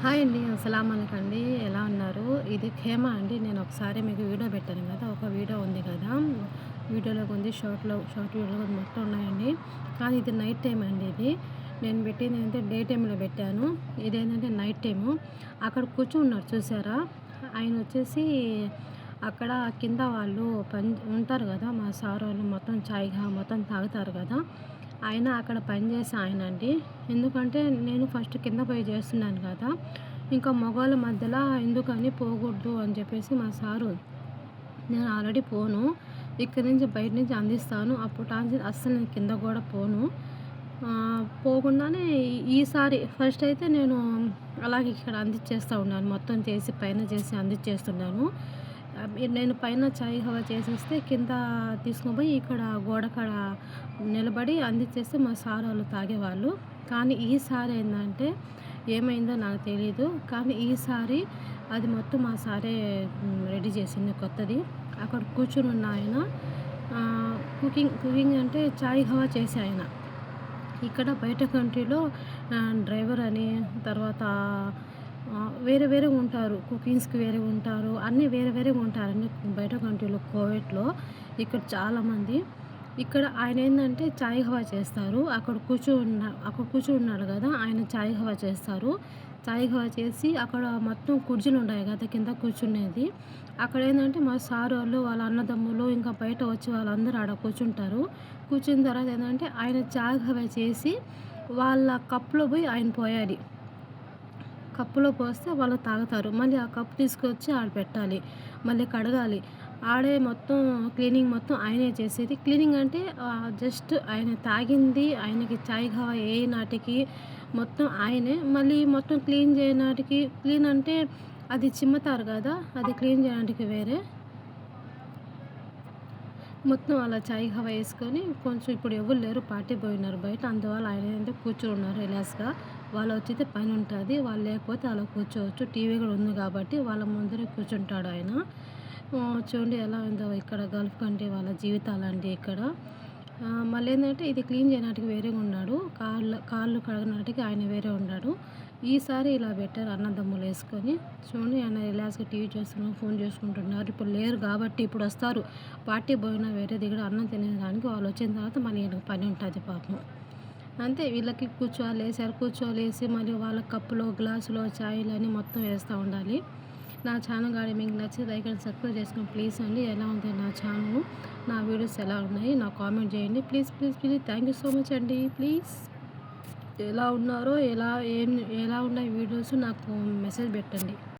Hi అండి. అస్సలాముఅలైకండి. ఎలా ఉన్నారు? ఇది ఖేమ అండి. నేను ఒకసారి మీకు వీడియో పెట్టాను కదా! ఒక వీడియో ఉంది కదా! వీడియోలోకి ఉంది, షార్ట్ వీడియోలో మొత్తం ఉన్నాయండి. కానీ ఇది నైట్ టైమ్ అండి ఇది. నేను పెట్టింది ఏంటంటే డే టైమ్‌లో పెట్టాను. ఇదేంటంటే నైట్ టైము. అక్కడ కూర్చున్నారు చూసారా? ఆయన వచ్చేసి అక్కడ కింద వాళ్ళు ఉంటారు కదా! మా సార్ వాళ్ళు మొత్తం చాయ్‌గా మొత్తం తాగుతారు కదా! ఆయన అక్కడ పనిచేసే ఆయనండి. ఎందుకంటే నేను ఫస్ట్ కింద పోయి చేస్తున్నాను కదా! ఇంకా మగవాళ్ళ మధ్యలో ఎందుకని పోకూడదు అని చెప్పేసి మా సారు, నేను ఆల్రెడీ పోను. ఇక్కడి నుంచి బయట నుంచి అందిస్తాను. అప్పటాంచి అస్సలు నేను కింద కూడా పోను. పోకుండానే ఈసారి ఫస్ట్ అయితే నేను అలాగే ఇక్కడ అందిచ్చేస్తా ఉన్నాను. మొత్తం చేసి పైన చేసి అందిచ్చేస్తున్నాను. నేను పైన చాయ్ హవా చేసేస్తే కింద తీసుకొని పోయి ఇక్కడ గోడకాడ నిలబడి అందిచ్చేస్తే మా సార్ వాళ్ళు తాగేవాళ్ళు. కానీ ఈసారి ఏందంటే ఏమైందో నాకు తెలీదు. కానీ ఈసారి అది మొత్తం మా సారే రెడీ చేసింది కొత్తది. అక్కడ కూర్చొనున్న ఆయన కుకింగ్ అంటే చాయ్ హవా చేసే ఆయన. ఇక్కడ బయట కంట్రీలో డ్రైవర్ అని, తర్వాత వేరే వేరేగా ఉంటారు. కుకింగ్స్‌కి వేరే ఉంటారు. అన్నీ వేరే వేరేగా ఉంటారండి బయట కంట్రీలో, కువైట్‌లో. ఇక్కడ చాలామంది. ఇక్కడ ఆయనేందంటే చాయ్ హవా చేస్తారు. అక్కడ కూర్చున్నాడు గదా! ఆయన చాయ్ హవా చేస్తారు. చాయ్ హవా చేసి అక్కడ మొత్తం కుర్చీలుంటాయి గదా! కింద కూర్చునేది. అక్కడేందంటే మా సారోళ్ళు, వాళ్ళ అన్నదమ్ములు, ఇంకా బయట వచ్చి వాళ్ళందరూ ఆడ కూర్చుంటారు. కూర్చున్న తర్వాత ఏందంటే ఆయన చాయ్ హవా చేసి వాళ్ళ కప్‌లో పోయి ఆయన పోయాలి. కప్పులో పోస్తే వాళ్ళు తాగుతారు. మళ్ళీ ఆ కప్ తీసుకొచ్చి ఆడ పెట్టాలి. మళ్ళీ కడగాలి. ఆడే మొత్తం క్లీనింగ్ మొత్తం ఆయనే చేసేది. క్లీనింగ్ అంటే జస్ట్ ఆయన తాగింది, ఆయనకి చాయ్ హవా ఏ నాటికి మొత్తం ఆయనే. మళ్ళీ మొత్తం క్లీన్ చేయనాటికి, క్లీన్ అంటే అది చిమ్ముతారు గదా! అది క్లీన్ చేయడానికి వేరే. మొత్తం అలా చాయ్ హవా యేసుకొని కొంచెం ఇప్పుడు ఎవరు లేరు, పార్టీ పోయినారు బయట. అందువల్ల ఆయన ఏంటంటే కూర్చొనున్నారు రిలాక్స్‌గా. వాళ్ళొచ్చితే పనుంటది. వాళ్ళు లేకపోతే అలా కూర్చోవచ్చు. టీవీ గూడా ఉంది కాబట్టి వాళ్ళ ముందరే కూర్చుంటాడు ఆయన. చూడండి ఎలా ఉందో ఇక్కడ గల్ఫ్ కంట్రీ వాళ్ళ జీవితాలండి ఇక్కడ. మళ్ళేందంటే ఇది క్లీన్ చేయనాటికి వేరేగా ఉన్నాడు. కాళ్ళు కడగనాటికి ఆయన వేరే ఉన్నాడు. ఈసారి ఇలా పెట్టారు అన్నదమ్ములేసుకొని. చూడండి ఆయన రిలాక్స్‌గా టీవీ చూస్తున్నారు, ఫోన్ చేసుకుంటున్నారు. ఇప్పుడు లేరు కాబట్టి ఇప్పుడొస్తారు. పార్టీ పోయినా వేరే దగ్గర అన్నం తినేదానికి వాళ్ళొచ్చిన తర్వాత మళ్ళీ ఈయనకి పని ఉంటది పాపం. అంతే వీళ్ళకి కూర్చోలేసి మళ్ళీ వాళ్ళ కప్పులో, గ్లాసులో చాయలని మొత్తం వేస్తా ఉండాలి. నా ఛానల్ గాని మీకు నచ్చితే లైక్ అండ్ సబ్స్క్రైబ్ చేసుకోండి ప్లీజ్ అండి. ఎలా ఉంది నా ఛానలు, నా వీడియోస్ ఎలా ఉన్నాయి నాకు కామెంట్ చేయండి. Please thank you so much అండి. ప్లీజ్ ఎలా ఉన్నారో, ఎలా ఉన్నాయి వీడియోస్ నాకు మెసేజ్ పెట్టండి.